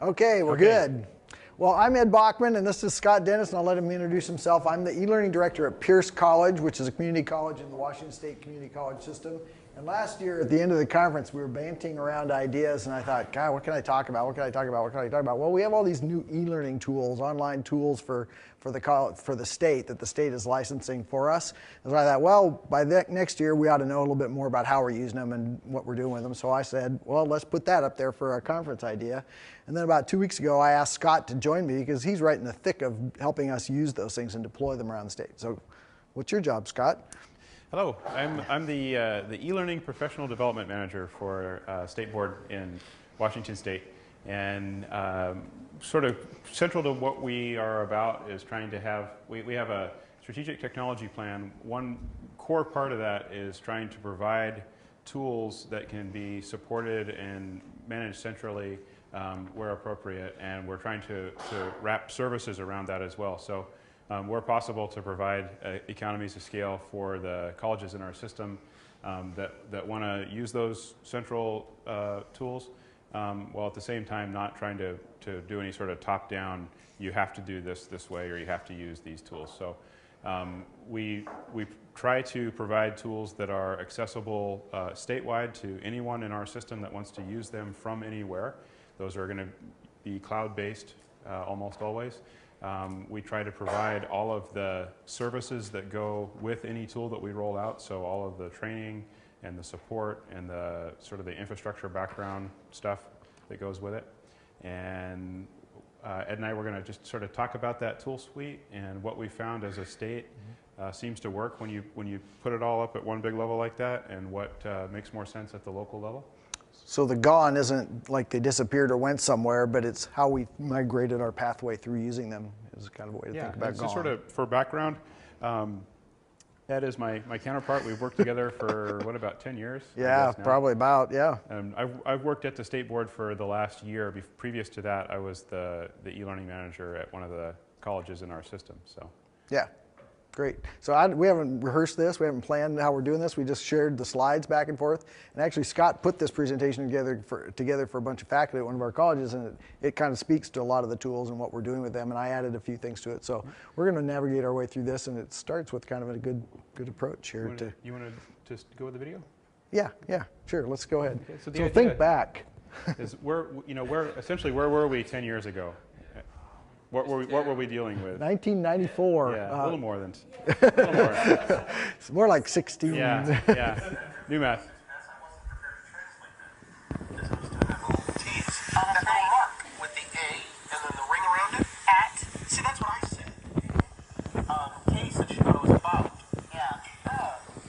Okay, we're good. Well, I'm Ed Bachmann, and this is Scott Dennis, and I'll let him introduce himself. I'm the e-learning director at Pierce College, which is a community college in the Washington State Community College system. And last year, at the end of the conference, we were banting around ideas, and I thought, God, what can I talk about? What can I talk about? What can I talk about? Well, we have all these new e-learning tools, online tools for the state that the state is licensing for us. And so I thought, well, by next year, we ought to know a little bit more about how we're using them and what we're doing with them. So I said, well, let's put that up there for our conference idea. And then about 2 weeks ago, I asked Scott to join me because he's right in the thick of helping us use those things and deploy them around the state. So what's your job, Scott? Hello, I'm the e-learning professional development manager for State Board in Washington State, and sort of central to what we are about is trying to have, we have a strategic technology plan. One core part of that is trying to provide tools that can be supported and managed centrally where appropriate, and we're trying to wrap services around that as well. So where possible to provide economies of scale for the colleges in our system that want to use those central tools, while at the same time not trying to do any sort of top-down, you have to do this way or you have to use these tools. So we try to provide tools that are accessible statewide to anyone in our system that wants to use them from anywhere. Those are going to be cloud-based almost always. We try to provide all of the services that go with any tool that we roll out, so all of the training and the support and the sort of the infrastructure background stuff that goes with it. And Ed and I were going to just sort of talk about that tool suite and what we found as a state seems to work when you put it all up at one big level like that, and what makes more sense at the local level. So the gone isn't like they disappeared or went somewhere, but it's how we migrated our pathway through using them is kind of a way to think about gone. So sort of for background, Ed is my counterpart. We've worked together for, what, about 10 years? Yeah, probably about, yeah. I've worked at the State Board for the last year. Previous to that, I was the e-learning manager at one of the colleges in our system. So yeah. Great. So we haven't rehearsed this. We haven't planned how we're doing this. We just shared the slides back and forth. And actually, Scott put this presentation together for a bunch of faculty at one of our colleges, and it kind of speaks to a lot of the tools and what we're doing with them. And I added a few things to it. So we're going to navigate our way through this, and it starts with kind of a good approach here. You want to just go with the video? Yeah, sure. Let's go ahead. Okay, so so think back. Is where were we 10 years ago? What were we dealing with? 1994. Yeah, a little more than. It's more like 16. Yeah. New math. See, that's what I said. Katie said she thought it was about. Yeah.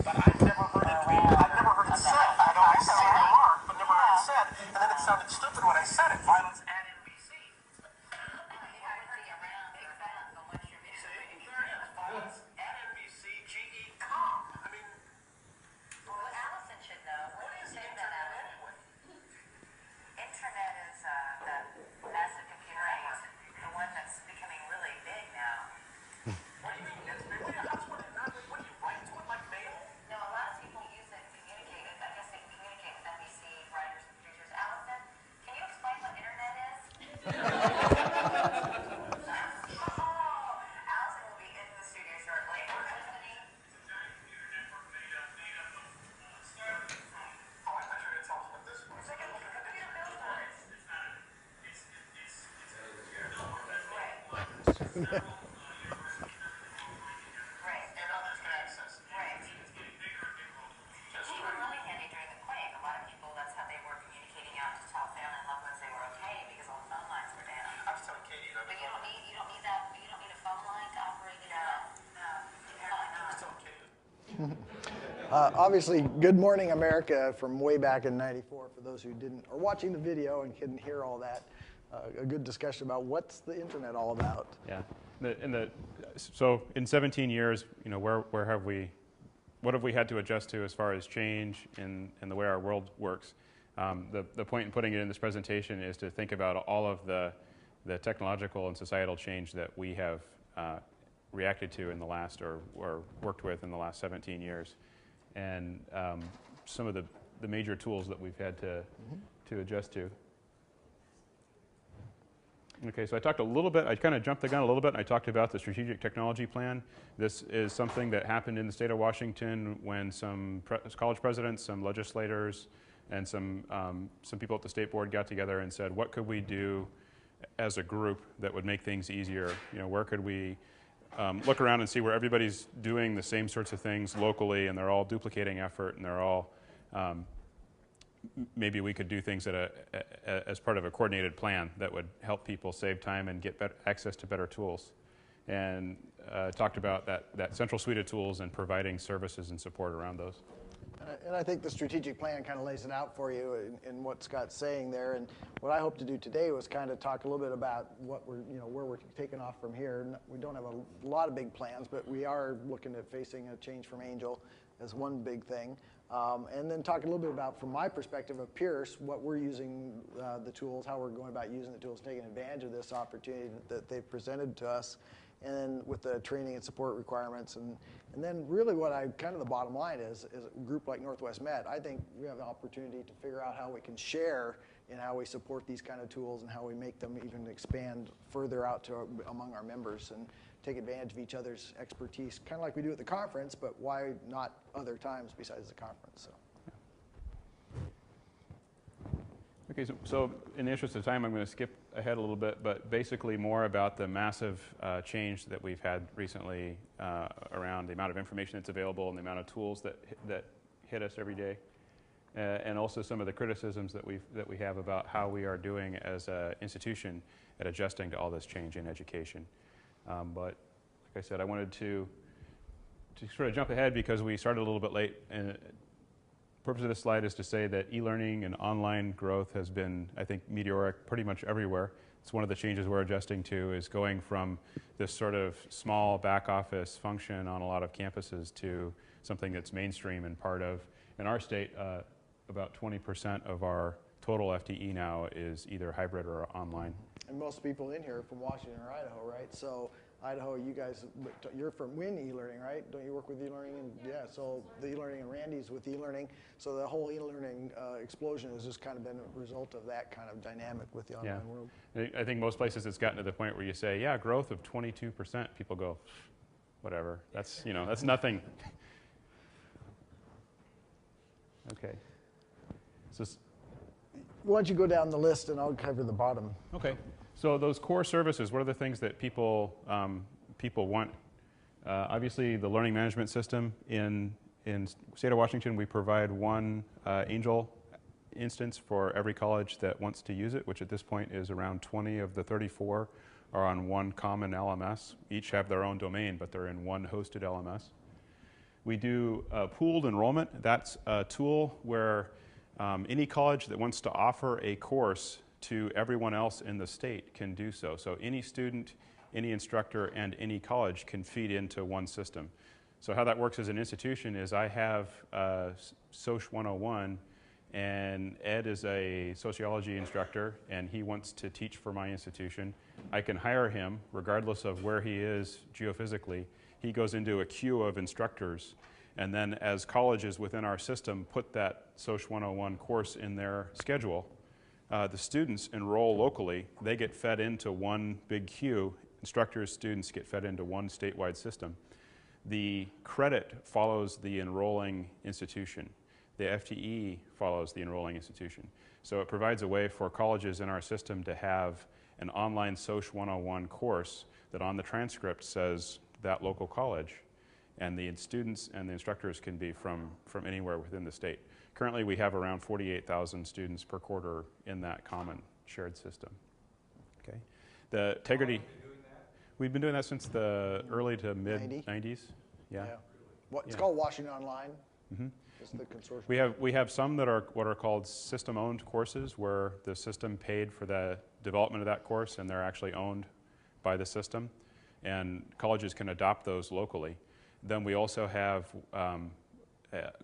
But I've never heard it said. I know I said the mark, but never heard it said. And then it sounded stupid when I said it. Violence at NBC. Violence at NBC, GE Com. I mean, well, Allison should know. what is Say that internet out. anyway? Internet is the massive computer age, the one that's becoming really big now. What do you mean? It's big. That's what do you write to it like mail? No, a lot of people use it to communicate. I guess they communicate with NBC writers and producers. Allison, can you explain what internet is? Allison will be in the studio shortly. We're listening. Oh, I thought you were going to tell us what this was. Second, look at the computer billboard. Right. And others can access it. Right. It was really handy during the quake. A lot of people, that's how they were communicating out to tell family and loved ones they were okay because all the phone lines were down. I was telling Katie that. But you don't need that. You don't need a phone line to operate internet. No, apparently I was not. telling Katie. Obviously, Good Morning America from way back in '94, for those who didn't, or watching the video and couldn't hear all that. A good discussion about what's the internet all about. Yeah. So in 17 years, what have we had to adjust to as far as change in the way our world works? The point in putting it in this presentation is to think about all of the technological and societal change that we have reacted to in the last, or worked with in the last 17 years, and some of the major tools that we've had to adjust to. Okay, so I talked a little bit, I kind of jumped the gun a little bit, and I talked about the strategic technology plan. This is something that happened in the state of Washington when some college presidents, some legislators, and some people at the state board got together and said, what could we do as a group that would make things easier? You know, where could we look around and see where everybody's doing the same sorts of things locally, and they're all duplicating effort, and they're all maybe we could do things as part of a coordinated plan that would help people save time and get access to better tools. And talked about that central suite of tools and providing services and support around those. And I think the strategic plan kind of lays it out for you in what Scott's saying there. And what I hope to do today was kind of talk a little bit about what we're, where we're taking off from here. We don't have a lot of big plans, but we are looking at facing a change from Angel as one big thing. And then talk a little bit about, from my perspective of Pierce, what we're using the tools, how we're going about using the tools, taking advantage of this opportunity that they've presented to us, and then with the training and support requirements. And then really what kind of the bottom line is a group like Northwest Met, I think we have an opportunity to figure out how we can share in how we support these kind of tools and how we make them even expand further out to among our members and take advantage of each other's expertise, kind of like we do at the conference, but why not other times besides the conference? So. Okay, so in the interest of time, I'm going to skip ahead a little bit, but basically more about the massive change that we've had recently around the amount of information that's available and the amount of tools that hit us every day, and also some of the criticisms that we have about how we are doing as an institution at adjusting to all this change in education. But like I said, I wanted to sort of jump ahead because we started a little bit late. And the purpose of this slide is to say that e-learning and online growth has been, I think, meteoric pretty much everywhere. It's one of the changes we're adjusting to, is going from this sort of small back office function on a lot of campuses to something that's mainstream and part of, in our state, about 20% of our total FTE now is either hybrid or online. And most people in here are from Washington or Idaho, right? So Idaho, you guys, you're from Win eLearning, right? Don't you work with eLearning? And yeah, so the eLearning, and Randy's with eLearning. So the whole eLearning explosion has just kind of been a result of that kind of dynamic with the online world. I think most places it's gotten to the point where you say, yeah, growth of 22%. People go, whatever. That's, that's nothing. Okay. So. Why don't you go down the list and I'll cover the bottom. Okay. So those core services, what are the things that people want? Obviously, the learning management system in state of Washington, we provide one Angel instance for every college that wants to use it, which at this point is around 20 of the 34 are on one common LMS. Each have their own domain, but they're in one hosted LMS. We do pooled enrollment. That's a tool where any college that wants to offer a course to everyone else in the state can do so. So any student, any instructor, and any college can feed into one system. So how that works as an institution is I have Soc 101, and Ed is a sociology instructor, and he wants to teach for my institution. I can hire him regardless of where he is geophysically. He goes into a queue of instructors, and then as colleges within our system put that Soc 101 course in their schedule, the students enroll locally. They get fed into one big queue. Instructors, students get fed into one statewide system. The credit follows the enrolling institution. The FTE follows the enrolling institution. So it provides a way for colleges in our system to have an online Soc 101 course that on the transcript says that local college, and the students and the instructors can be from anywhere within the state. Currently, we have around 48,000 students per quarter in that common shared system. Okay, the Tegrity. We've been doing that since the early to mid 90s. Yeah. It's called Washington Online. Mm-hmm. It's the consortium. We have some that are what are called system-owned courses, where the system paid for the development of that course, and they're actually owned by the system, and colleges can adopt those locally. Then we also have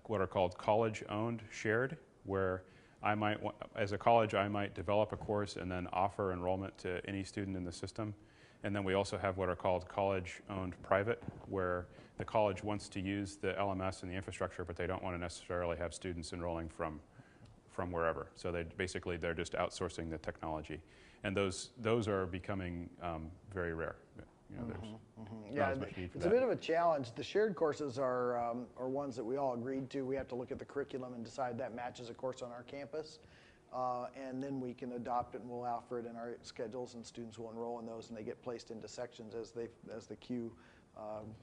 what are called college-owned shared, where I might, as a college, I might develop a course and then offer enrollment to any student in the system. And then we also have what are called college-owned private, where the college wants to use the LMS and the infrastructure, but they don't want to necessarily have students enrolling from from wherever. So they're just outsourcing the technology, and those are becoming very rare. You know, there's not as much need for it's that. a bit of a challenge. The shared courses are ones that we all agreed to. We have to look at the curriculum and decide that matches a course on our campus. And then we can adopt it and we'll offer it in our schedules, and students will enroll in those, and they get placed into sections as the queue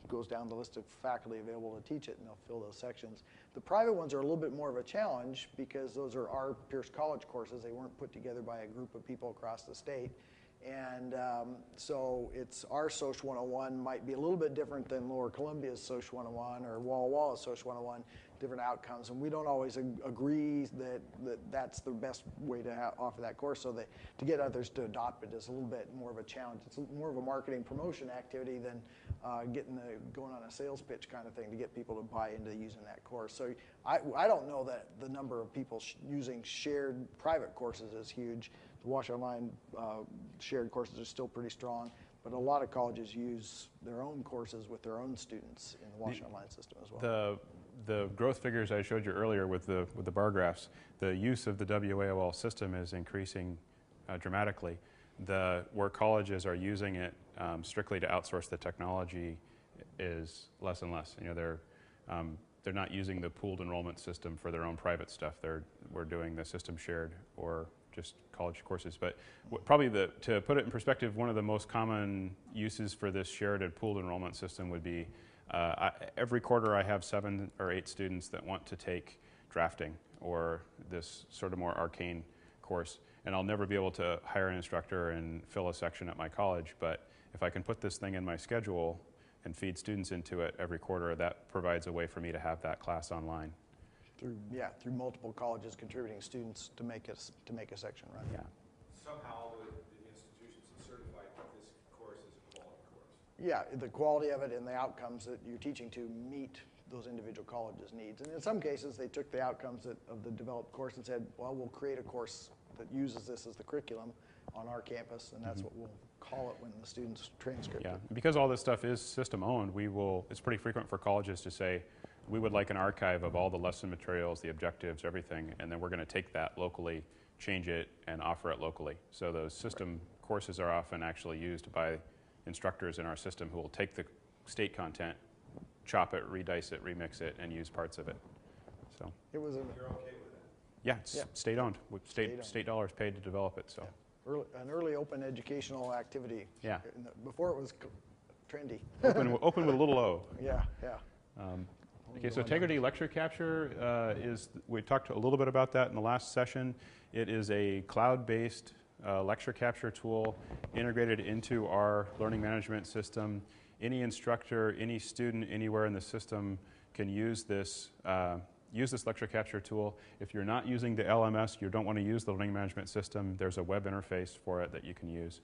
goes down the list of faculty available to teach it, and they'll fill those sections. The private ones are a little bit more of a challenge because those are our Pierce College courses. They weren't put together by a group of people across the state. And so it's our Social 101 might be a little bit different than Lower Columbia's Social 101 or Walla Walla's Social 101, different outcomes. And we don't always agree that that's the best way to offer that course. So that to get others to adopt it is a little bit more of a challenge. It's more of a marketing promotion activity than going on a sales pitch kind of thing to get people to buy into using that course. So I don't know that the number of people using shared private courses is huge. The Wash Online shared courses are still pretty strong, but a lot of colleges use their own courses with their own students in the Wash Online system as well. The growth figures I showed you earlier with the bar graphs, the use of the WAOL system is increasing dramatically. Where colleges are using it strictly to outsource the technology is less and less. You know, they're not using the pooled enrollment system for their own private stuff. We're doing the system shared or just college courses. But probably to put it in perspective, one of the most common uses for this shared and pooled enrollment system would be every quarter I have 7 or 8 students that want to take drafting or this sort of more arcane course. And I'll never be able to hire an instructor and fill a section at my college. But if I can put this thing in my schedule and feed students into it every quarter, that provides a way for me to have that class online. Through multiple colleges contributing students to make a section run. Yeah. Somehow the institutions have certified that this course is a quality course. Yeah, the quality of it and the outcomes that you're teaching to meet those individual colleges' needs. And in some cases, they took the outcomes of the developed course and said, well, we'll create a course that uses this as the curriculum on our campus, and that's what we'll call it when the students transcript it. Yeah, because all this stuff is system owned, it's pretty frequent for colleges to say, we would like an archive of all the lesson materials, the objectives, everything, and then we're going to take that locally, change it, and offer it locally. So those system courses are often actually used by instructors in our system who will take the state content, chop it, redice it, remix it, and use parts of it. So It was You're okay with that? yeah, it's state owned. With state dollars paid to develop it. So an early open educational activity. Yeah. Before it was trendy. open with a little O. Yeah. Okay, so Tegrity lecture capture we talked a little bit about that in the last session. It is a cloud-based lecture capture tool integrated into our learning management system. Any instructor, any student, anywhere in the system can use this lecture capture tool. If you're not using the LMS, you don't want to use the learning management system, there's a web interface for it that you can use.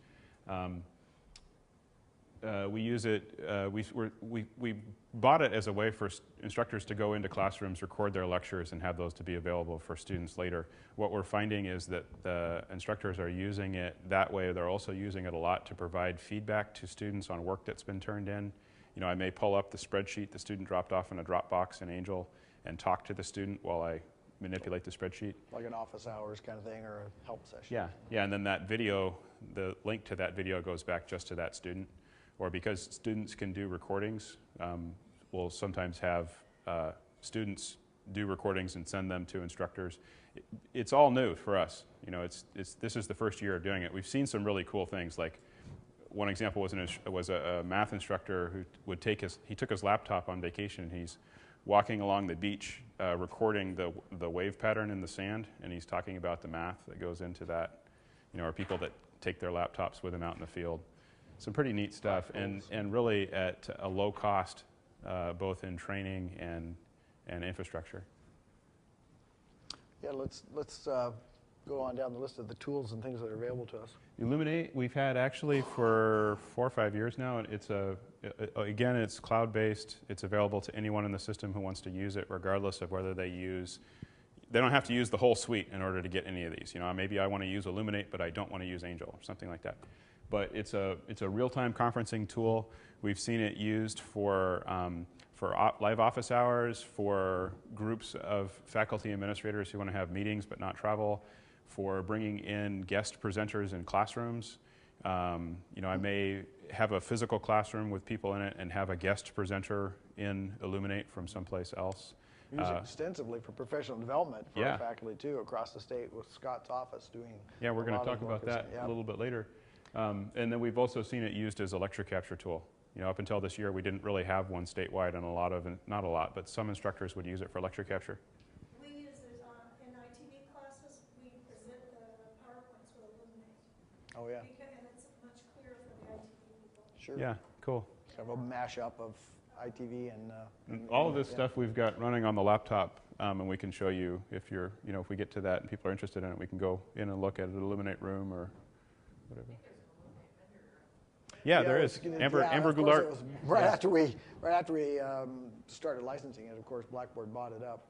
We use it, we bought it as a way for instructors to go into classrooms, record their lectures, and have those to be available for students later. What we're finding is that the instructors are using it that way. They're also using it a lot to provide feedback to students on work that's been turned in. You know, I may pull up the spreadsheet the student dropped off in a Dropbox in Angel and talk to the student while I manipulate the spreadsheet. Like an office hours kind of thing or a help session. Yeah, and then that video, the link to that video goes back just to that student. Or because students can do recordings, we'll sometimes have students do recordings and send them to instructors. It's all new for us. You know, this is the first year of doing it. We've seen some really cool things. Like one example was a math instructor who took his laptop on vacation. He's walking along the beach, recording the wave pattern in the sand, and he's talking about the math that goes into that. You know, or people that take their laptops with them out in the field. Some pretty neat stuff, and really at a low cost, both in training and infrastructure. Yeah, let's go on down the list of the tools and things that are available to us. eLuminate, we've had actually for 4 or 5 years now. It's again, it's cloud-based. It's available to anyone in the system who wants to use it, regardless of whether they don't have to use the whole suite in order to get any of these. You know, maybe I want to use eLuminate, but I don't want to use Angel or something like that. But it's a real-time conferencing tool. We've seen it used for live office hours, for groups of faculty administrators who want to have meetings but not travel, for bringing in guest presenters in classrooms. You know, I may have a physical classroom with people in it and have a guest presenter in Illuminate from someplace else. Use it extensively for professional development for our faculty too, across the state, with Scott's office doing. Yeah, we're going to talk about that a little bit later. And then we've also seen it used as a lecture capture tool. You know, up until this year, we didn't really have one statewide, and not a lot, but some instructors would use it for lecture capture. We use it in ITV classes. We present the PowerPoints with Illuminate. Oh yeah. And it's much clearer for the ITV people. Sure. Yeah, cool. Kind of a mashup of ITV and all of this stuff we've got running on the laptop, and we can show you if you're, you know, if we get to that and people are interested in it, we can go in and look at an Illuminate room or whatever. Yeah, there is. Amber Goulart. Right after we started licensing it, of course, Blackboard bought it up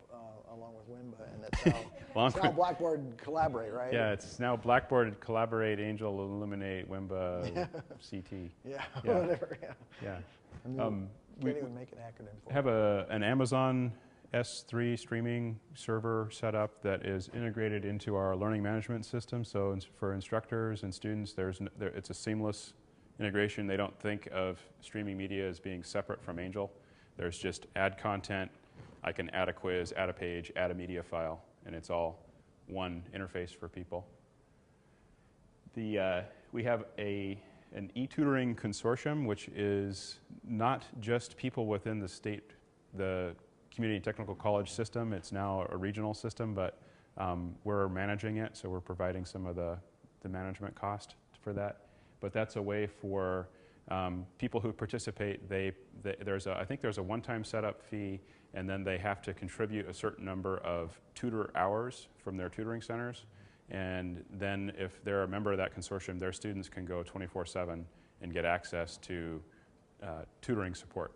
along with WIMBA, and it's now Blackboard Collaborate, right? Yeah, it's now Blackboard Collaborate, Angel, Illuminate, WIMBA, CT. Yeah, whatever. Yeah. We can't even make an acronym for it. Have an Amazon S3 streaming server set up that is integrated into our learning management system. So for instructors and students, it's a seamless integration. They don't think of streaming media as being separate from Angel. There's just add content. I can add a quiz, add a page, add a media file, and it's all one interface for people. We have an e-tutoring consortium, which is not just people within the community and technical college system. It's now a regional system, but we're managing it, so we're providing some of the management cost for that. But that's a way for people who participate. I think there's a one-time setup fee, and then they have to contribute a certain number of tutor hours from their tutoring centers. And then if they're a member of that consortium, their students can go 24/7 and get access to tutoring support.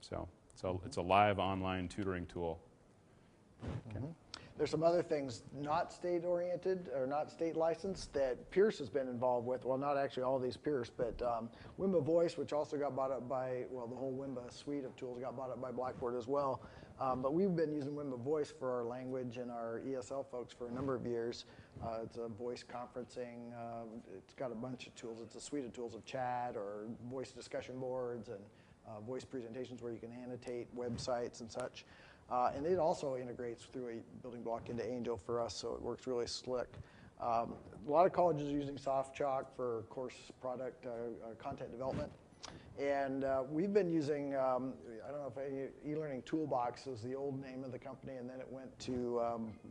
So it's a live online tutoring tool. Okay. There's some other things not state-oriented or not state-licensed that Pierce has been involved with. Well, not actually all of these Pierce, but WIMBA Voice, which also got bought up by, well, the whole WIMBA suite of tools got bought up by Blackboard as well. But we've been using WIMBA Voice for our language and our ESL folks for a number of years. It's a voice conferencing. It's got a bunch of tools. It's a suite of tools of chat or voice discussion boards and voice presentations where you can annotate websites and such. And it also integrates through a building block into Angel for us, so it works really slick. A lot of colleges are using Softchalk for course product content development. And we've been using, I don't know if eLearning Toolbox was the old name of the company, and then it went to,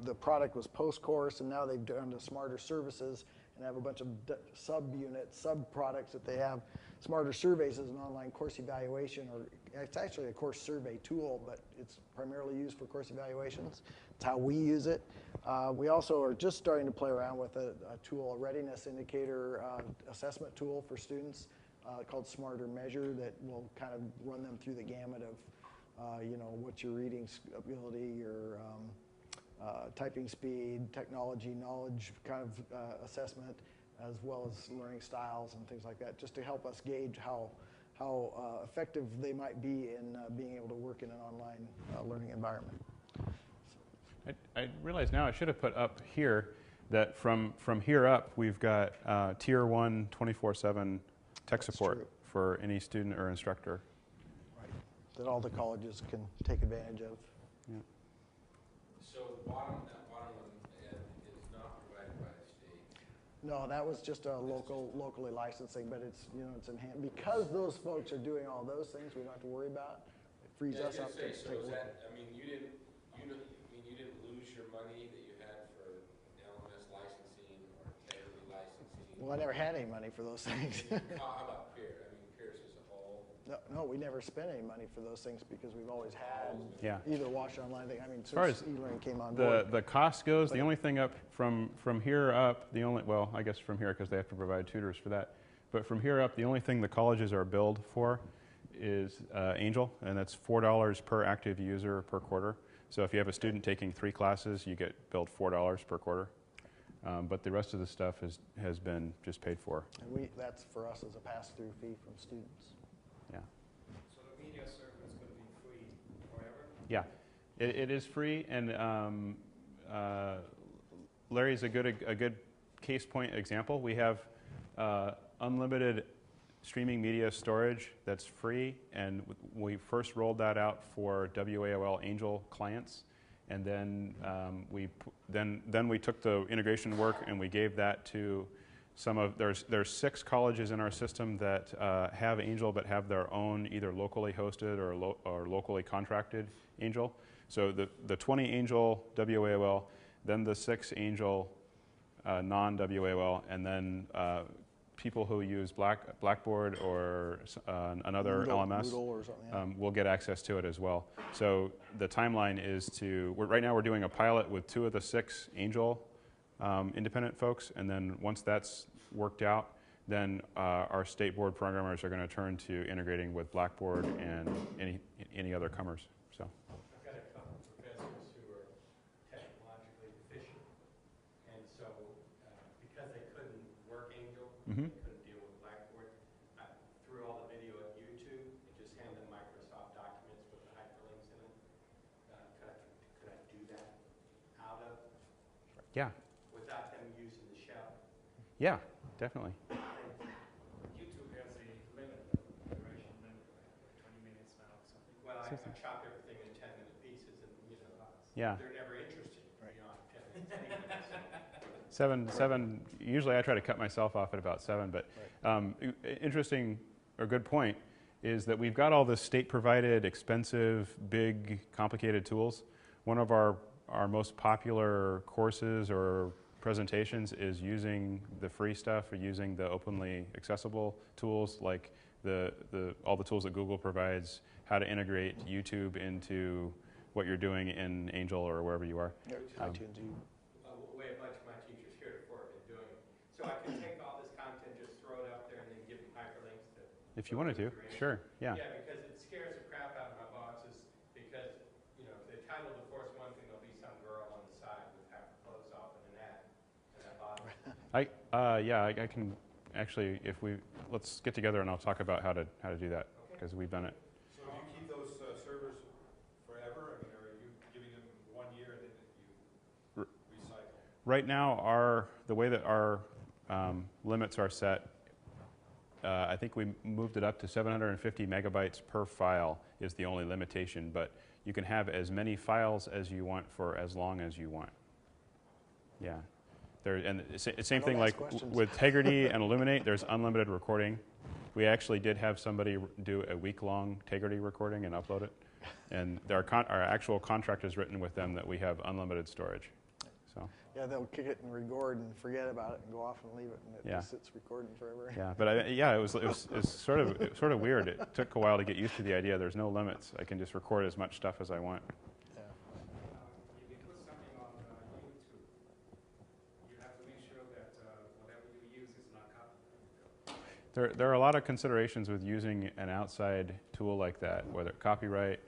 the product was post-course, and now they've done to Smarter Services and have a bunch of sub-units, sub-products that they have. Smarter Surveys is an online course evaluation, or it's actually a course survey tool, but it's primarily used for course evaluations. It's how we use it. We also are just starting to play around with a tool, a readiness indicator assessment tool for students called Smarter Measure that will kind of run them through the gamut of, you know, what's your reading ability, your typing speed, technology, knowledge kind of assessment, as well as learning styles and things like that, just to help us gauge how effective they might be in being able to work in an online learning environment. I realize now I should have put up here that from here up, we've got Tier 1 24/7 tech support for any student or instructor. Right, that all the colleges can take advantage of. Yeah. So that bottom one is not provided by the state? No, that was just a locally licensing, but it's, you know, it's enhanced. Because those folks are doing all those things we don't have to worry about, it frees us up to take a look. I mean, you didn't lose your money that you had for LMS licensing or Tegrity licensing? Well, I never had any money for those things. How about Pierce? I mean, Pierce as a whole? No, we never spent any money for those things because we've always had either Wash Online thing. I mean, as far as eLearning came on board. The cost goes, the only thing up from here up, well, I guess from here because they have to provide tutors for that. But from here up, the only thing the colleges are billed for is Angel, and that's $4 per active user per quarter. So if you have a student taking 3 classes, you get billed $4 per quarter. But the rest of the stuff has been just paid for. And that's for us as a pass-through fee from students. Yeah. So the media server is going to be free Yeah, it is free, and Larry's a good case point example. We have unlimited streaming media storage that's free, and we first rolled that out for WAOL Angel clients, and then we took the integration work and we gave that to some of there's 6 colleges in our system that have Angel but have their own either locally hosted or locally contracted Angel. So the 20 Angel WAOL, then the 6 Angel non-WAOL, and then people who use Blackboard or another LMS Moodle or something, yeah. will get access to it as well. So the timeline is right now we're doing a pilot with 2 of the 6 Angel independent folks, and then once that's worked out, then our state board programmers are going to turn to integrating with Blackboard and any other comers. So. I've got a couple of professors who are technologically deficient, and so because they couldn't work Angel, Mm-hmm. they couldn't deal with Blackboard, I threw all the video at YouTube and just hand them Microsoft documents with the hyperlinks in them. Could I do that out of Yeah. without them using the shell? Yeah, definitely. YouTube has a limit, duration limit, like 20 minutes now or something. Well, I chop everything in 10-minute pieces, and Yeah. they're never interested beyond 10 minutes. Seven. Usually, I try to cut myself off at about 7. But interesting or good point is that we've got all this state-provided, expensive, big, complicated tools. One of our most popular courses or presentations is using the free stuff or using the openly accessible tools like all the tools that Google provides, how to integrate YouTube into what you're doing in Angel or wherever you are. iTunes, Way a bunch of my teachers heretofore have been doing. So I can take all this content, just throw it up there, and then give them hyperlinks to. If you wanted to, sure, yeah. Yeah, because it scares the crap out of my bosses. Because if they title the course one thing, there'll be some girl on the side with half her clothes off in an ad, and that bothers me. I can actually, let's get together and I'll talk about how to do that, because we've done it. So do you keep those servers forever? I mean, or are you giving them 1 year and then you recycle? Right now, the way that our limits are set, I think we moved it up to 750 megabytes per file is the only limitation, but you can have as many files as you want for as long as you want. Yeah. Same thing like with Tegrity and Illuminate, there's unlimited recording. We actually did have somebody do a week-long Tegrity recording and upload it. And our actual contract is written with them that we have unlimited storage. So. Yeah, they'll kick it and record and forget about it and go off and leave it, and it just sits recording forever. Yeah, but it was sort of weird. It took a while to get used to the idea. There's no limits. I can just record as much stuff as I want. Yeah. If you put something on YouTube, you have to make sure that whatever you use is not copyrighted. There are a lot of considerations with using an outside tool like that, whether copyright,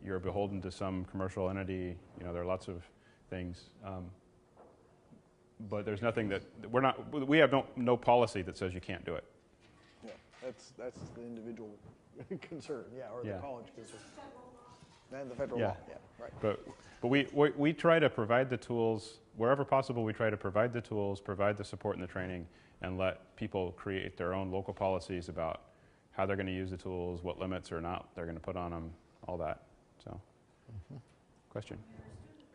you're beholden to some commercial entity. There are lots of things. But there's nothing that we have no policy that says you can't do it. Yeah, that's the individual concern, or the college concern. And the federal law, right. But we try to provide the tools, wherever possible, we try to provide the tools, provide the support and the training, and let people create their own local policies about how they're going to use the tools, what limits or not they're going to put on them, all that. So, question? With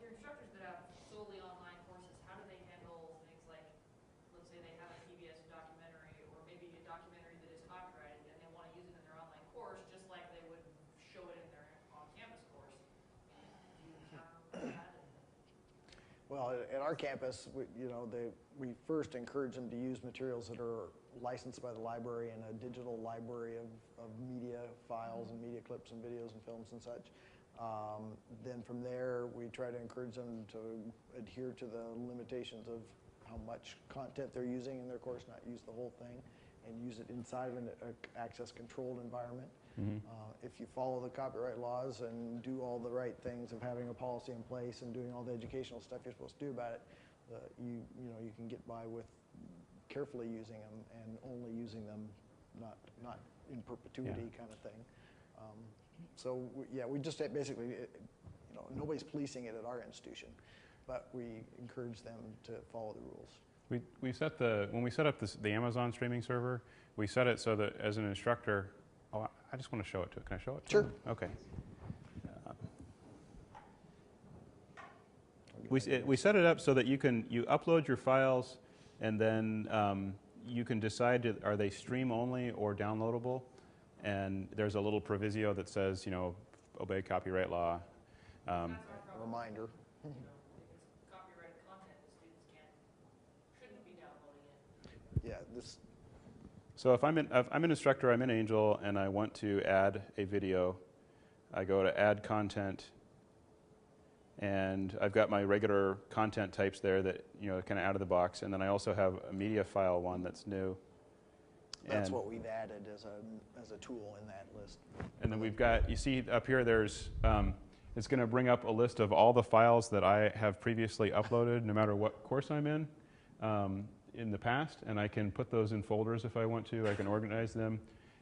your instructors that have solely online courses, how do they handle things like, let's say they have a PBS documentary or maybe a documentary that is copyrighted and they want to use it in their online course just like they would show it in their on-campus course? Do you counter that? Well, at our campus, we first encourage them to use materials that are licensed by the library and a digital library of media files and media clips and videos and films and such. Then from there, we try to encourage them to adhere to the limitations of how much content they're using in their course, not use the whole thing, and use it inside of an access-controlled environment. If you follow the copyright laws and do all the right things of having a policy in place and doing all the educational stuff you're supposed to do about it, you can get by with carefully using them and only using them, not in perpetuity kind of thing. So yeah, we just basically, you know, nobody's policing it at our institution, but we encourage them to follow the rules. We set when we set up the Amazon streaming server, we set it so that as an instructor, oh, I just want to show it to it. Can I show it to Sure. them? Okay. We set it up so that you upload your files, and then you can decide, are they stream only or downloadable? And there's a little proviso that says, you know, obey copyright law. Reminder. If it's copyrighted content, the students shouldn't be downloading it. Yeah, this. So if I'm an instructor, I'm in Angel, and I want to add a video, I go to Add Content, and I've got my regular content types there that, you know, kind of out of the box, and then I also have a media file one that's new. That's and what we've added as a tool in that list. And then we've got, you see up here, there's, it's going to bring up a list of all the files that I have previously uploaded, no matter what course I'm in the past, and I can put those in folders if I want to. I can organize them,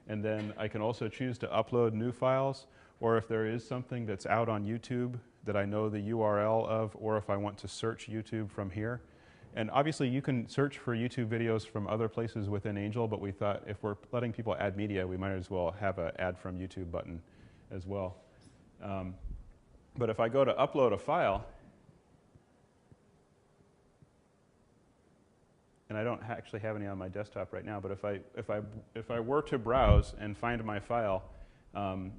and then I can also choose to upload new files, or if there is something that's out on YouTube that I know the URL of, or if I want to search YouTube from here. And obviously you can search for YouTube videos from other places within Angel, but we thought if we're letting people add media, we might as well have an add from YouTube button as well. But if I go to upload a file, and I don't actually have any on my desktop right now, but if I were to browse and find my file,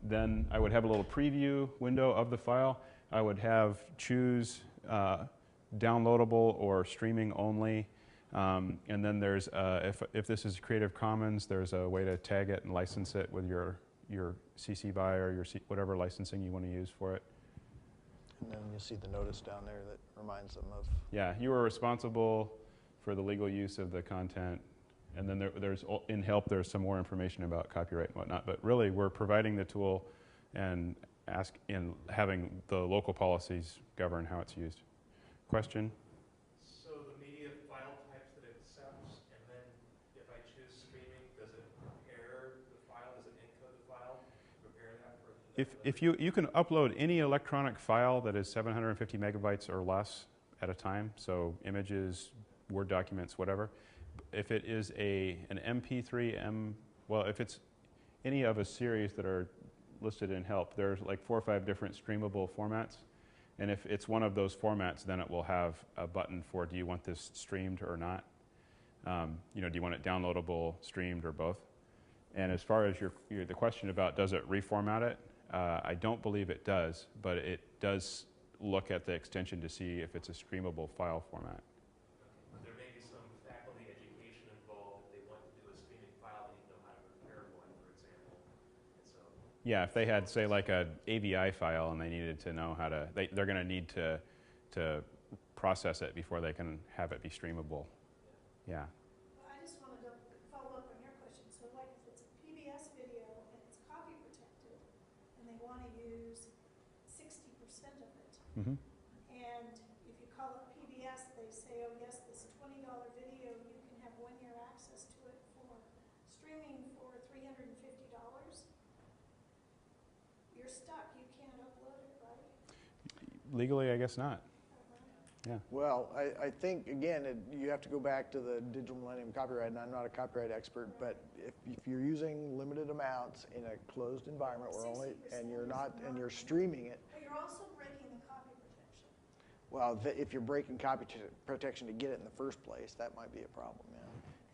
then I would have a little preview window of the file. I would have choose downloadable or streaming only, and then there's if this is Creative Commons, there's a way to tag it and license it with your CC BY or your whatever licensing you want to use for it. And then you'll see the notice down there that reminds them of. Yeah, you are responsible for the legal use of the content, and then there's in help there's some more information about copyright and whatnot. But really, we're providing the tool and having the local policies govern how it's used. Question? So the media file types that it accepts, and then if I choose streaming, does it prepare the file? Does it encode the file? Prepare that for If you can upload any electronic file that is 750 megabytes or less at a time, so images, Word documents, whatever. If it is an MP3, if it's any of a series that are listed in help, there's like 4 or 5 different streamable formats. And if it's one of those formats, then it will have a button for, do you want this streamed or not? You know, do you want it downloadable, streamed, or both? And as far as the question about does it reformat it, I don't believe it does, but it does look at the extension to see if it's a streamable file format. But there may be some faculty education involved. If they want to do a streaming file, they need to know how to prepare one, for example. And so, yeah, if they had, say, like a AVI file and they needed to know how to, they're going to need to process it before they can have it be streamable. Yeah. Well, I just wanted to follow up on your question. So like if it's a PBS video and it's copy protected and they want to use 60% of it, Mm-hmm. and if you call up PBS, they say, oh yes, this $20 video, you can have 1-year access to it for streaming for $350. You're stuck. You can't upload it, right? Legally, I guess not. Yeah. Well, I think, again, you have to go back to the Digital Millennium Copyright, and I'm not a copyright expert, but if you're using limited amounts in a closed environment where and you're streaming it. But you're also breaking the copy protection. Well, if you're breaking copy protection to get it in the first place, that might be a problem,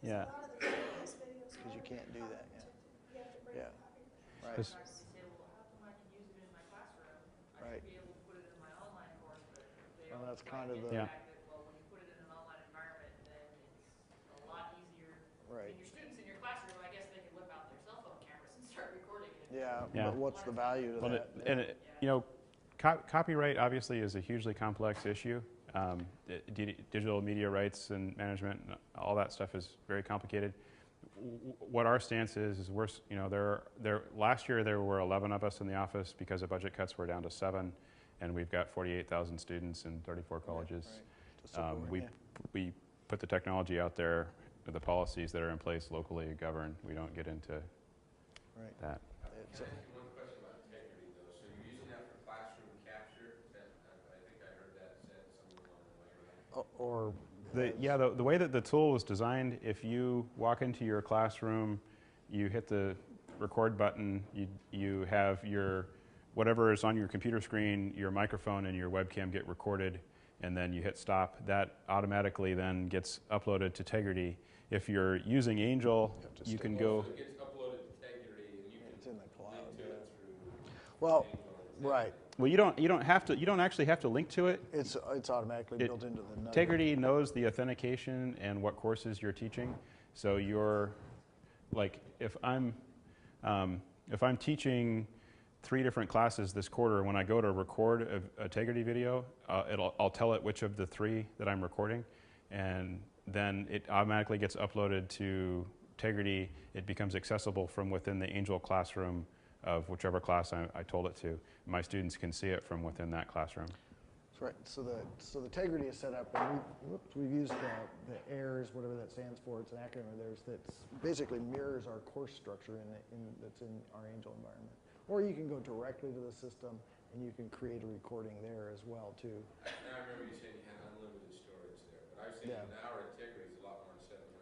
Yeah. A lot of the PBS videos Because you can't do that, yeah. You have to break Yeah. the copy protection. Right. Just- Say, well, how come I can use it in my classroom? I Right. should be able to put it in my online course, but they Well, that's try kind to of get the- the fact that, well, when you put it in an online environment, then it's a lot easier. Right. And your students in your classroom, I guess they can whip out their cell phone cameras and start recording it. Yeah, Yeah. but what's the value to Well, that? you know, copyright obviously is a hugely complex issue. Digital media rights and management, and all that stuff is very complicated. What our stance is we're, you know, last year there were 11 of us in the office because of budget cuts. We're down to 7, and we've got 48,000 students in 34 colleges. Right. To support, yeah. We put the technology out there, the policies that are in place locally govern. We don't get into Right. that. It's Can I ask you one question about integrity? or The way that the tool was designed, if you walk into your classroom, you hit the record button, you have your, whatever is on your computer screen, your microphone and your webcam get recorded, and then you hit stop. That automatically then gets uploaded to Tegrity. If you're using Angel, you can go. So it gets uploaded to Tegrity, and you can it's in the cloud. link to it through Well, Angel or right. Well, you don't actually have to link to it. It's automatically built into the nugget. Tegrity knows the authentication and what courses you're teaching. So you're, like, if I'm teaching 3 different classes this quarter, when I go to record a Tegrity video, I'll tell it which of the 3 that I'm recording, and then it automatically gets uploaded to Tegrity. It becomes accessible from within the Angel classroom of whichever class I told it to. My students can see it from within that classroom. That's right. So the Tegrity is set up, and we've used the AIRS, whatever that stands for. It's an acronym of theirs that basically mirrors our course structure that's in our Angel environment. Or you can go directly to the system, and you can create a recording there as well too. Now I remember you saying you had unlimited storage there, but I was thinking an hour at Tegrity is a lot more than 750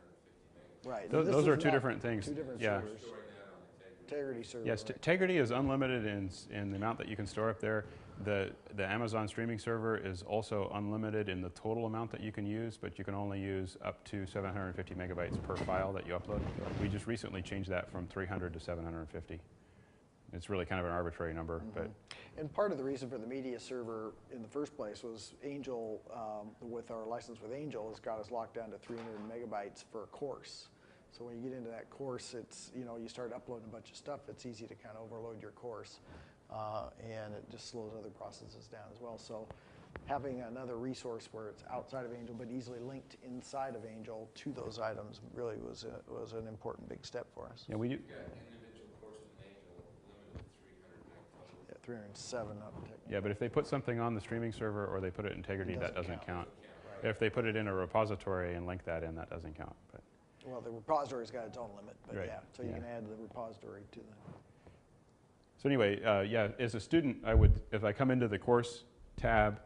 megabytes. Right. Those are 2 different things. 2 different yeah. servers. Storing that on the Tegrity. Tegrity server. Yes, right. Tegrity is unlimited in the amount that you can store up there. The Amazon streaming server is also unlimited in the total amount that you can use, but you can only use up to 750 megabytes per file that you upload. We just recently changed that from 300 to 750. It's really kind of an arbitrary number, but. And part of the reason for the media server in the first place was Angel, with our license with Angel, has got us locked down to 300 megabytes for a course. So when you get into that course, it's, you start uploading a bunch of stuff, it's easy to kind of overload your course. And it just slows other processes down as well. So having another resource where it's outside of Angel but easily linked inside of Angel to those items really was an important big step for us. Yeah, we do. You got individual courses in Angel limited to 300 meg total. Yeah, 307 up technically. Yeah, but if they put something on the streaming server or they put it in Tegrity, that doesn't count. If they put it in a repository and link that in, that doesn't count. But. Well, the repository's got its own limit, but Right. yeah, so you can add the repository to the. So anyway, yeah, as a student, if I come into the course tab,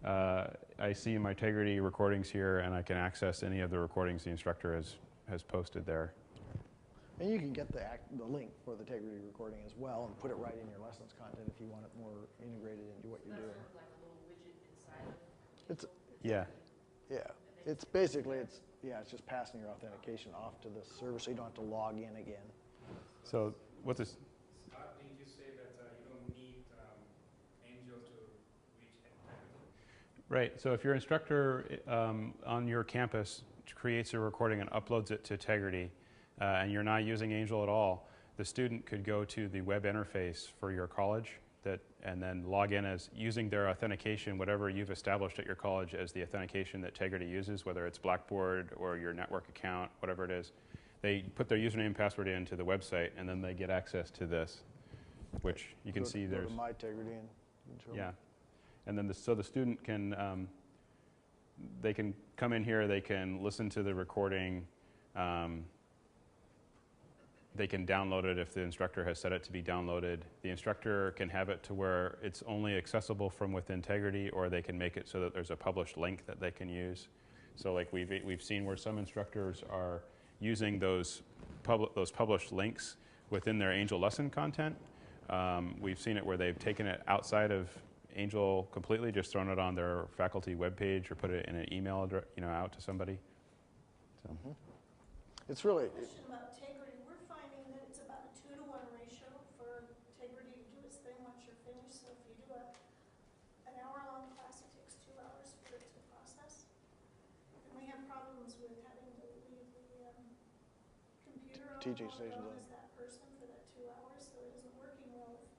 I see my Tegrity recordings here, and I can access any of the recordings the instructor has posted there. And you can get the link for the Tegrity recording as well and put it right in your lessons content if you want it more integrated into what you're doing. That's sort of like a little widget inside of It's Yeah. it's basically it's just passing your authentication off to the server so you don't have to log in again. So what this? Scott, did you say that you don't need Angel to reach Tegrity? Right. So if your instructor on your campus creates a recording and uploads it to Tegrity, and you're not using Angel at all, the student could go to the web interface for your college and then log in as using their authentication, whatever you've established at your college as the authentication that Tegrity uses, whether it's Blackboard or your network account, whatever it is. They put their username and password into the website, and then they get access to this, which you can see there's. Go to my Tegrity and show Yeah, and then so the student can they can come in here, they can listen to the recording. They can download it if the instructor has set it to be downloaded. The instructor can have it to where it's only accessible from within Tegrity, or they can make it so that there's a published link that they can use. So like we've seen where some instructors are using those published links within their Angel lesson content. We've seen it where they've taken it outside of Angel completely, just thrown it on their faculty webpage or put it in an email address, out to somebody. So. It's really. Question about Tegrity. We're finding that it's about a 2-to-1 ratio for Tegrity to do its thing once you're finished. So if you do an hour-long class, it takes 2 hours for it to process. And we have problems with having to leave the computer on teaching while stations Ron on. is that person for that 2 hours, so it isn't working well if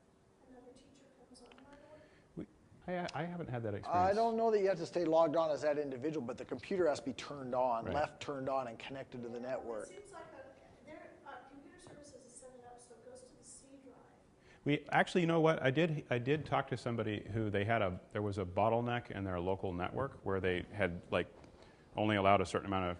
another teacher comes on right away. I haven't had that experience. I don't know that you have to stay logged on as that individual, but the computer has to be turned on, Right. left turned on, and connected to the network. It seems like computer services is set it up so it goes to the C drive. We actually, you know what? I did talk to somebody who there was a bottleneck in their local network where they had only allowed a certain amount of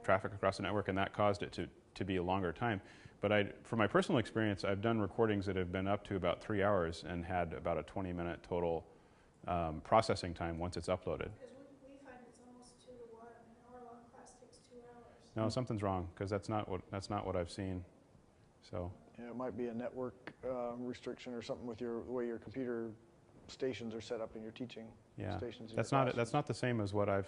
traffic across the network, and that caused it to be a longer time. But from my personal experience, I've done recordings that have been up to about 3 hours and had about a 20-minute total processing time once it's uploaded. Because we find it's almost No, something's wrong because that's not what I've seen. So Yeah, it might be a network restriction or something with the way your computer stations are set up in your teaching yeah, stations. that's not the same as what I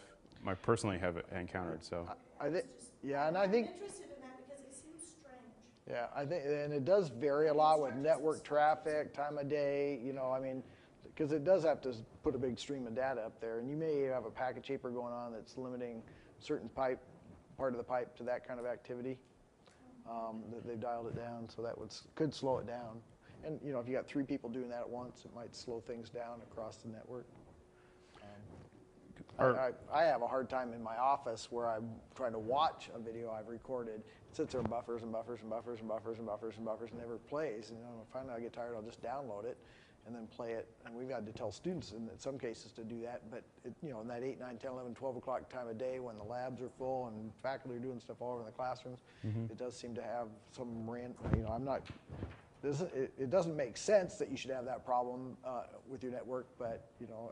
personally have encountered. So I think, yeah, and I think. I'm interested in that because it seems strange. Yeah, I think, and it does vary a lot with network traffic, time of day, you know, I mean, because it does have to put a big stream of data up there, and you may have a packet shaper going on that's limiting certain part of the pipe to that kind of activity. That they've dialed it down, so that could slow it down. And you know, if you got 3 people doing that at once, it might slow things down across the network. I have a hard time in my office where I'm trying to watch a video I've recorded. It sits there and buffers and buffers and buffers and buffers and buffers and buffers and never plays. And you know, finally I get tired, I'll just download it and then play it. And we've had to tell students in some cases to do that. But you know, in that 8, 9, 10, 11, 12 o'clock time of day when the labs are full and faculty are doing stuff all over in the classrooms, it does seem to have some you know, I'm not. It doesn't make sense that you should have that problem with your network, but you know,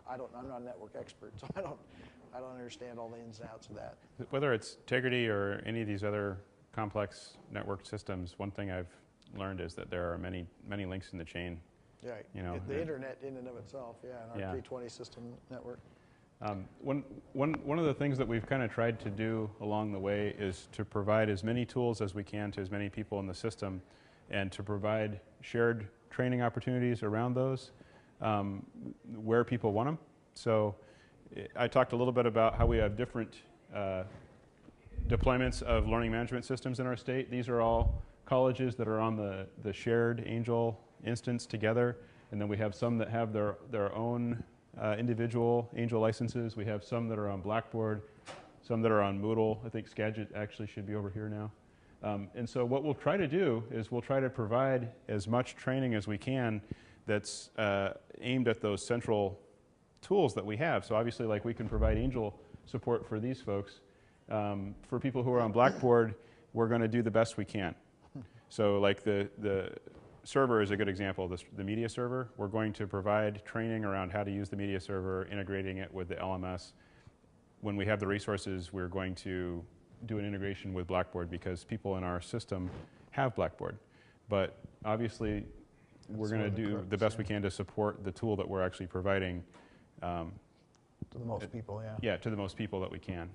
I'm not a network expert, so I don't understand all the ins and outs of that. whether it's Tegrity or any of these other complex network systems, one thing I've learned is that there are many links in the chain. Yeah, you know, the internet in and of itself, in our K20 system network. One of the things that we've kind of tried to do along the way is to provide as many tools as we can to as many people in the system, and to provide shared training opportunities around those where people want them. So I talked a little bit about how we have different deployments of learning management systems in our state. These are all colleges that are on the shared Angel instance together, and then we have some that have their own individual Angel licenses. We have some that are on Blackboard, some that are on Moodle. I think Skagit actually should be over here now. And so what we'll try to do is we'll try to provide as much training as we can that's aimed at those central tools that we have. So obviously, like, we can provide Angel support for these folks. For people who are on Blackboard, we're going to do the best we can. So like the server is a good example, the media server. We're going to provide training around how to use the media server, integrating it with the LMS. When we have the resources, we're going to do an integration with Blackboard because people in our system have Blackboard. But obviously, we're going to do the best we can to support the tool that we're actually providing. To the most people, yeah. Yeah, to the most people that we can.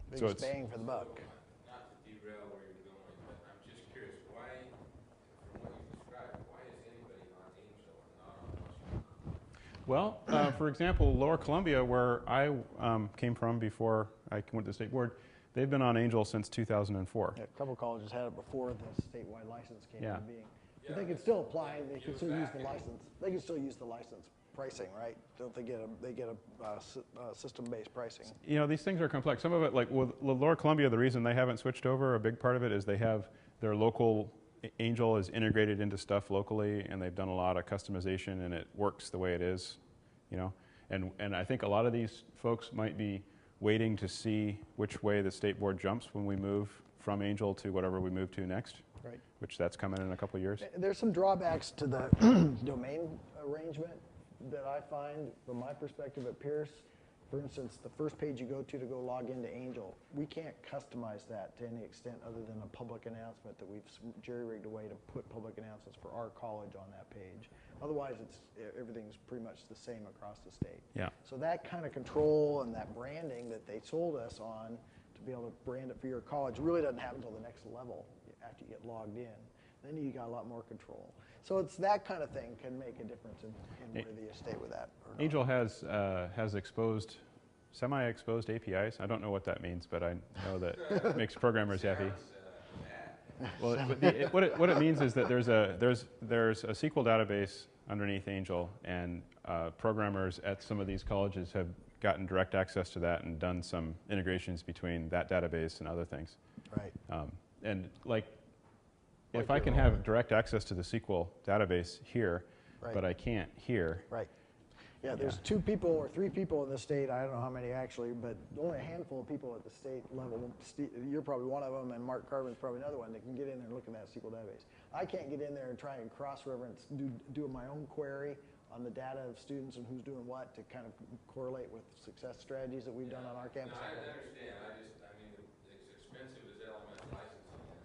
Biggest bang for the buck. Not to derail where you're going, but I'm just curious, why, from what you described, why is anybody on Angel and not on Washington? Well, for example, Lower Columbia, where I came from before I went to the state board, they've been on Angel since 2004. Yeah, a couple colleges had it before the statewide license came into being. Yeah, But they can still apply. They can still use the license. They can still use the license pricing, right? Don't they get a system-based pricing? You know, these things are complex. Some of it, like with Lower Columbia, the reason they haven't switched over, a big part of it is they have their local Angel is integrated into stuff locally, and they've done a lot of customization, and it works the way it is, you know. And I think a lot of these folks might be waiting to see which way the state board jumps when we move from Angel to whatever we move to next. Right. Which that's coming in a couple of years. There's some drawbacks to the domain arrangement that I find from my perspective at Pierce. For instance, the first page you go to go log into Angel, we can't customize that to any extent other than a public announcement that we've jerry-rigged a way to put public announcements for our college on that page. Otherwise, everything's pretty much the same across the state. Yeah. So that kind of control and that branding that they sold us on to be able to brand it for your college really doesn't happen until the next level after you get logged in. Then you got a lot more control. So it's that kind of thing can make a difference in whether you stay with that or not. Angel has exposed, semi-exposed APIs. I don't know what that means, but I know that it makes programmers happy. Well, what it means is that there's a SQL database underneath Angel, and programmers at some of these colleges have gotten direct access to that and done some integrations between that database and other things. Right. And if I can have direct access to the SQL database here, Right. but I can't here. Right. Yeah, there's 2 people or 3 people in the state, I don't know how many actually, but only a handful of people at the state level. You're probably one of them, and Mark Carvin's probably another one that can get in there and look at that SQL database. I can't get in there and try and cross-reference, do my own query on the data of students and who's doing what to kind of correlate with success strategies that we've done on our campus. No, I understand. I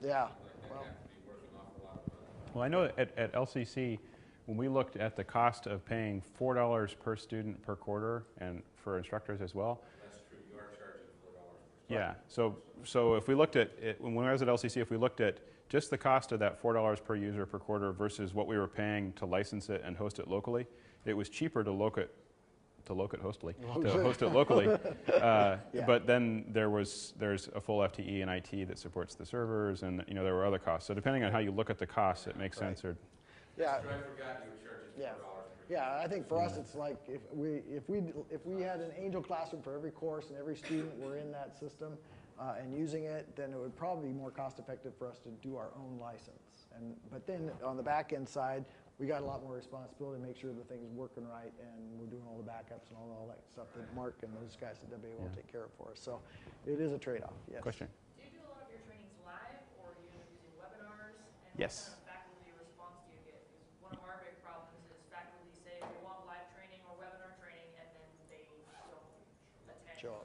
Yeah. Like, Well, that have to be worth an awful lot of money. Well, I know at LCC, when we looked at the cost of paying $4 per student per quarter, and for instructors as well. That's true, you are charging $4 per Yeah. So if we looked at it, when I was at LCC, if we looked at just the cost of that $4 per user per quarter versus what we were paying to license it and host it locally, it was cheaper to host it locally. But then there's a full FTE and IT that supports the servers, and there were other costs. So depending on how you look at the costs, it makes sense. Or yeah. I forgot you were charging $4 Yeah. per Yeah, I think for us it's like if we had an Angel classroom for every course and every student were in that system and using it, then it would probably be more cost effective for us to do our own license. But then on the back end side, we got a lot more responsibility to make sure the thing's working right, and we're doing all the backups and all that stuff that Mark and those guys at WA will take care of for us. So it is a trade-off. Yes. question? Do you do a lot of your trainings live, or do you end up using webinars? And Yes. what kind of faculty response do you get? Because one of our big problems is faculty say they want live training or webinar training, and then they don't attend. Show up.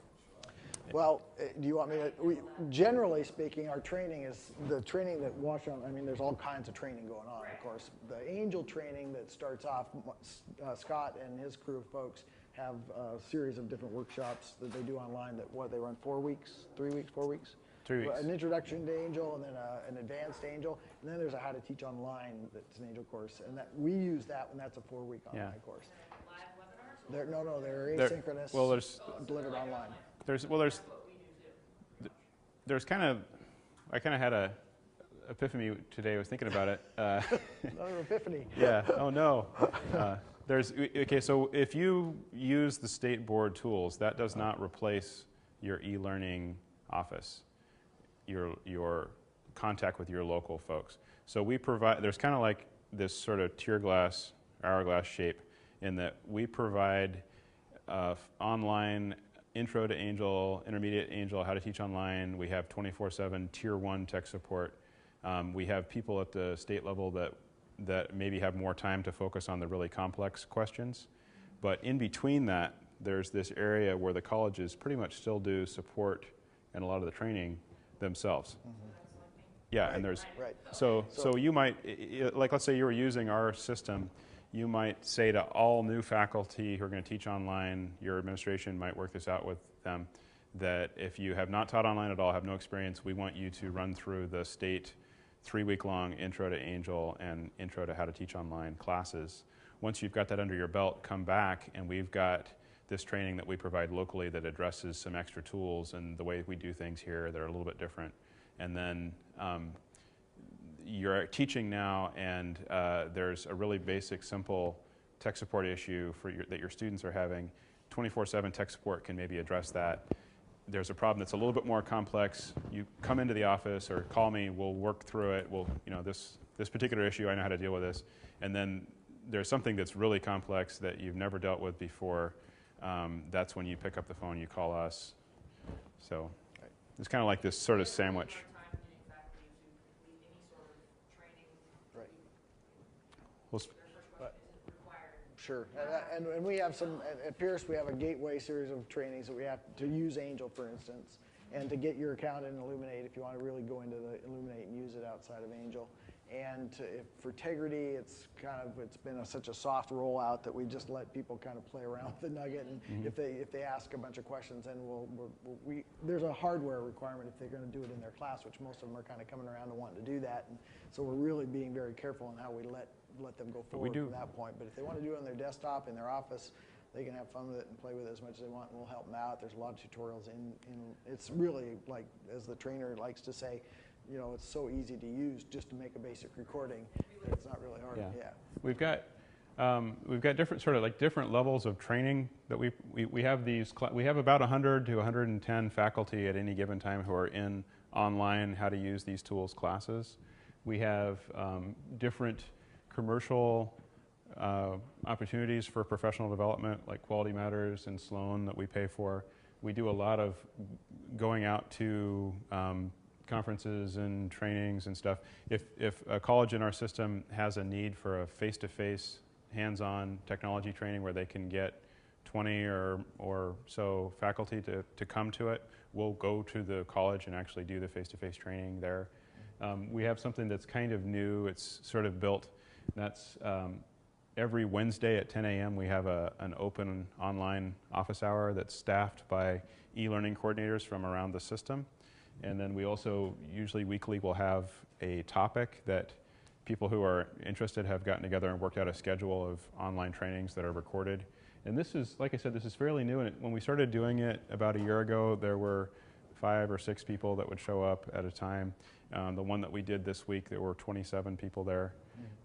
Well, do you want me to? Generally speaking, our training is the training that there's all kinds of training going on, of course. The Angel training that starts off, Scott and his crew of folks have a series of different workshops that they do online that they run 4 weeks, 3 weeks, 4 weeks? 3 weeks. An introduction to Angel, and then an advanced Angel, and then there's a how to teach online that's an Angel course, and we use that when that's a 4-week online course. Live webinars? They're asynchronous, well, there's delivered online. There's kind of, I kind of had a epiphany today. I was thinking about it. Another epiphany. Yeah. Oh no. So if you use the state board tools, that does not replace your e-learning office, your contact with your local folks. So we provide. There's kind of like this sort of hourglass shape, in that we provide online intro to Angel, intermediate Angel, how to teach online. We have 24/7 tier 1 tech support. We have people at the state level that maybe have more time to focus on the really complex questions. But in between that, there's this area where the colleges pretty much still do support and a lot of the training themselves. Mm-hmm. Yeah, Right, and there's right. so you might, like, let's say you were using our system. You might say to all new faculty who are going to teach online, your administration might work this out with them, that if you have not taught online at all, have no experience, we want you to run through the state 3-week-long Intro to Angel and Intro to How to Teach Online classes. Once you've got that under your belt, come back, and we've got this training that we provide locally that addresses some extra tools and the way we do things here that are a little bit different. And then you're teaching now, and there's a really basic, simple tech support issue that your students are having. 24/7 tech support can maybe address that. There's a problem that's a little bit more complex. You come into the office or call me. We'll work through it. This particular issue, I know how to deal with this. And then there's something that's really complex that you've never dealt with before. That's when you pick up the phone. You call us. So it's kind of like this sort of sandwich. Sure, and we have some, at Pierce we have a gateway series of trainings that we have to use Angel, for instance, and to get your account in Illuminate if you want to really go into the Illuminate and use it outside of Angel. And for Tegrity, it's been such a soft rollout that we just let people kind of play around with the nugget, and if they ask a bunch of questions, then there's a hardware requirement if they're going to do it in their class, which most of them are kind of coming around to wanting to do that, and so we're really being very careful in how we let them go forward from that point. But if they want to do it on their desktop in their office, they can have fun with it and play with it as much as they want, and we'll help them out. There's a lot of tutorials it's really, like, as the trainer likes to say, it's so easy to use just to make a basic recording. It's not really hard. Yeah. We've got different levels of training that we have we have about 100 to 110 faculty at any given time who are in online how to use these tools classes. We have different commercial opportunities for professional development, like Quality Matters and Sloan, that we pay for. We do a lot of going out to conferences and trainings and stuff. If a college in our system has a need for a face-to-face, hands-on technology training where they can get 20 or so faculty to come to it, we'll go to the college and actually do the face-to-face training there. We have something that's kind of new. It's sort of built. That's every Wednesday at 10 a.m. we have an open online office hour that's staffed by e-learning coordinators from around the system. And then we also, usually weekly, will have a topic that people who are interested have gotten together and worked out a schedule of online trainings that are recorded. And this is, like I said, this is fairly new. And when we started doing it about a year ago, there were 5 or 6 people that would show up at a time. The one that we did this week, there were 27 people there.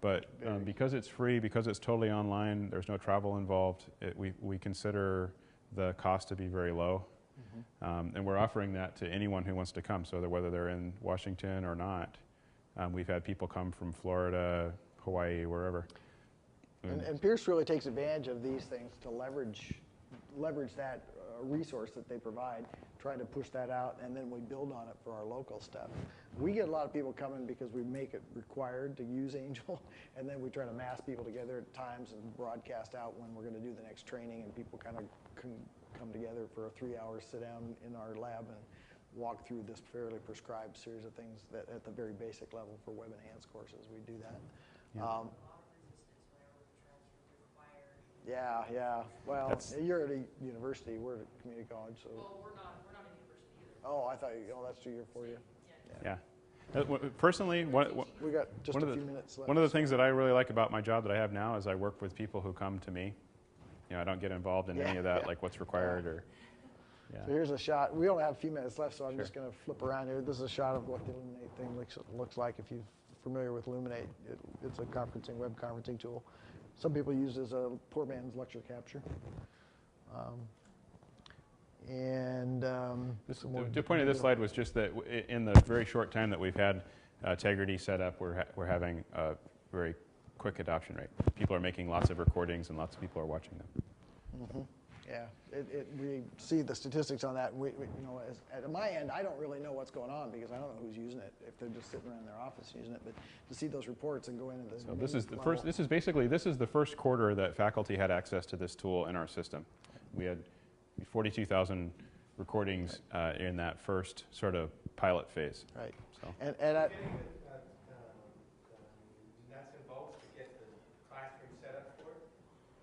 But because it's free, because it's totally online, there's no travel involved, we consider the cost to be very low. And we're offering that to anyone who wants to come, so that whether they're in Washington or not. We've had people come from Florida, Hawaii, wherever. And Pierce really takes advantage of these things to leverage that resource that they provide, try to push that out, and then we build on it for our local stuff. We get a lot of people coming because we make it required to use Angel, and then we try to mass people together at times and broadcast out when we're going to do the next training, and people kind of come together for a 3-hour sit down in our lab and walk through this fairly prescribed series of things that at the very basic level for web enhanced courses we do that. Yeah. Yeah. Well, you're at a university. We're at a community college, so. Well, we're not a university either. Oh, I thought that's 2 year for you. Yeah. Personally, we got just a few minutes left. One of the things that I really like about my job that I have now is I work with people who come to me. I don't get involved in any of that, like what's required or. Yeah. So here's a shot. We only have a few minutes left, so I'm just going to flip around here. This is a shot of what the Illuminate thing looks like. If you're familiar with Illuminate, it's a web conferencing tool. Some people use it as a poor man's lecture capture. The point of this slide was just that in the very short time that we've had Tegrity set up, we're having a very quick adoption rate. People are making lots of recordings and lots of people are watching them. Yeah, we see the statistics on that. At my end, I don't really know what's going on because I don't know who's using it. If they're just sitting around their office using it, but to see those reports and go into the. So this is the first. This is the first quarter that faculty had access to this tool in our system. We had 42,000 recordings in that first sort of pilot phase. Right. So. Getting the nuts and bolts to get the classroom set up for it.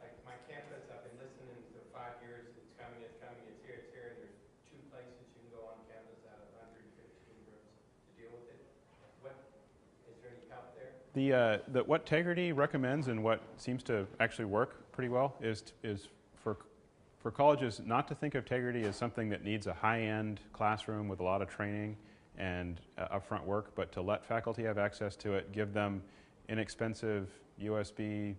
Like my campus, I've been listening for 5 years. It's coming. It's here. There's 2 places you can go on campus out of 115 rooms to deal with it. Is there any help there? What Tegrity recommends and what seems to actually work pretty well is for colleges not to think of Tegrity as something that needs a high-end classroom with a lot of training and upfront work, but to let faculty have access to it, give them inexpensive USB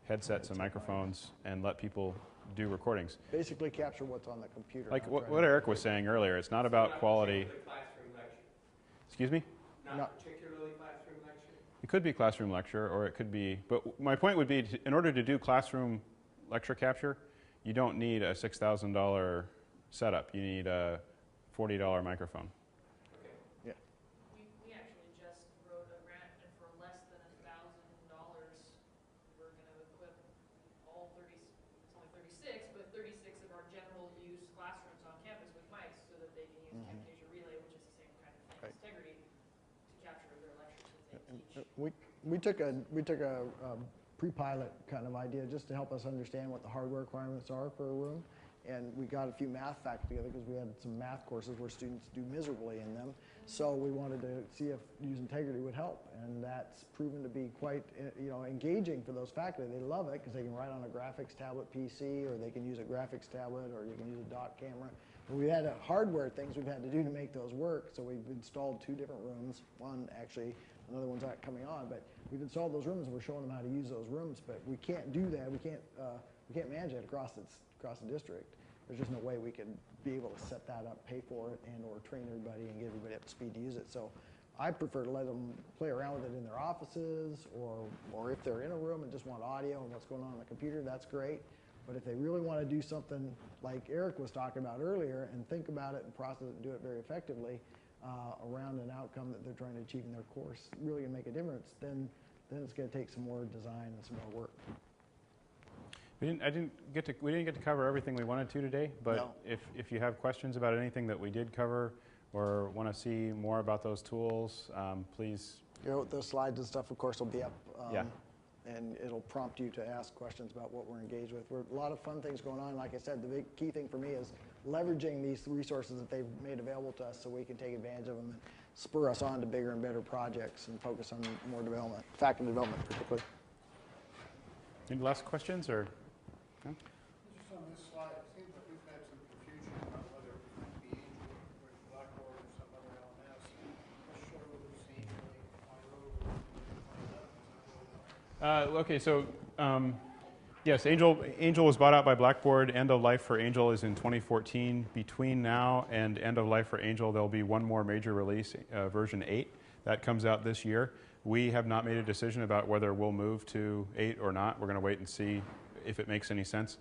headsets and microphones, and let people do recordings. Basically capture what's on the computer. Like what Eric was saying earlier, it's not about quality. Classroom lecture. Excuse me? Not particularly classroom lecture? It could be classroom lecture, or it could be, but my point would be, in order to do classroom lecture capture, you don't need a $6,000 setup. You need a $40 microphone. Okay. Yeah. We actually just wrote a grant, and for less than $1,000, we're going to equip all 30. It's only 36, but 36 of our general use classrooms on campus with mics, so that they can use Camtasia Relay, which is the same kind of thing as Tegrity, to capture their lectures that they teach. We took a pre-pilot kind of idea just to help us understand what the hardware requirements are for a room. And we got a few math faculty together because we had some math courses where students do miserably in them. So we wanted to see if using Tegrity would help. And that's proven to be quite engaging for those faculty. They love it because they can write on a graphics tablet PC, or they can use a graphics tablet, or you can use a dot camera. But we had hardware things we've had to do to make those work. So we've installed 2 different rooms. One actually, another one's not coming on, but we've installed those rooms and we're showing them how to use those rooms. But we can't do that. We can't manage it across the district. There's just no way we could be able to set that up, pay for it, and or train everybody and get everybody up to speed to use it. So I prefer to let them play around with it in their offices, or if they're in a room and just want audio and what's going on the computer, that's great. But if they really want to do something like Eric was talking about earlier and think about it and process it and do it very effectively around an outcome that they're trying to achieve in their course, really going to make a difference, then it's going to take some more design and some more work. We didn't get to cover everything we wanted to today, but No. if you have questions about anything that we did cover, or want to see more about those tools, please. The slides and stuff, of course, will be up. Yeah. And it'll prompt you to ask questions about what we're engaged with. A lot of fun things going on. Like I said, the big key thing for me is leveraging these resources that they've made available to us so we can take advantage of them and spur us on to bigger and better projects and focus on more development, faculty development particularly. Any last questions or? No? Just on this slide, it seems like we've had some confusion about whether it might be Angel or Blackboard or some other LMS. Let's show whether it's Angel or Okay, so yes, Angel was bought out by Blackboard. End of life for Angel is in 2014. Between now and end of life for Angel, there'll be one more major release, version 8, that comes out this year. We have not made a decision about whether we'll move to 8 or not. We're going to wait and see if it makes any sense.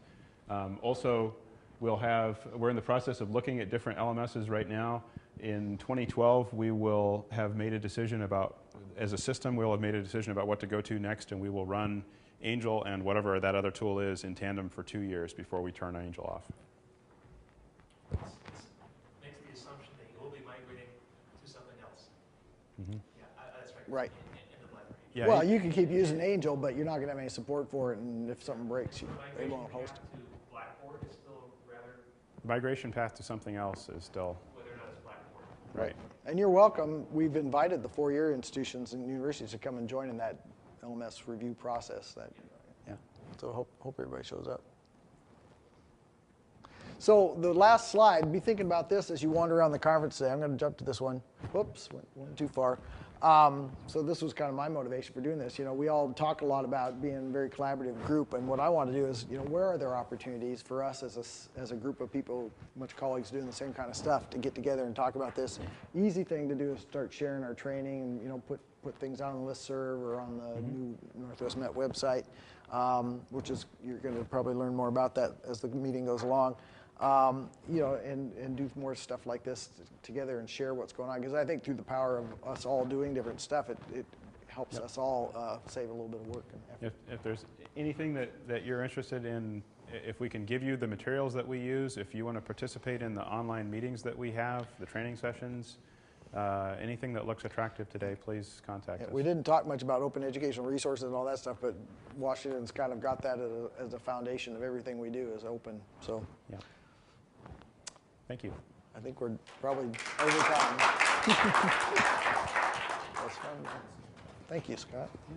Also, we're in the process of looking at different LMSs right now. In 2012, we will have made a decision about, as a system, we'll have made a decision about what to go to next, and we will run Angel and whatever that other tool is in tandem for 2 years before we turn Angel off. Makes the assumption that you will be migrating to something else. Mm-hmm. Yeah, that's right. Right. End of life. Yeah, Well, you can keep using Angel, but you're not going to have any support for it, and if something breaks, they won't host it. To Blackboard is still rather, migration path to something else is still whether or not it's Blackboard. right. And you're welcome. We've invited the four-year institutions and universities to come and join in that LMS review process. So hope everybody shows up. So the last slide, be thinking about this as you wander around the conference today. I'm going to jump to this one. Whoops, went too far. So this was kind of my motivation for doing this. We all talk a lot about being a very collaborative group, and what I want to do is, where are there opportunities for us as a group of people, much colleagues doing the same kind of stuff, to get together and talk about this. Easy thing to do is start sharing our training and put things out on the listserv or on the new NWMET website, which is, you're going to probably learn more about that as the meeting goes along. And do more stuff like this together and share what's going on. Because I think through the power of us all doing different stuff, it helps us all save a little bit of work and effort. If there's anything that you're interested in, if we can give you the materials that we use, if you want to participate in the online meetings that we have, the training sessions, anything that looks attractive today, please contact us. We didn't talk much about open educational resources and all that stuff, but Washington's kind of got that as a foundation of everything we do is open. So. Yeah. Thank you. I think we're probably over time. That's fun. Thank you, Scott. Yeah.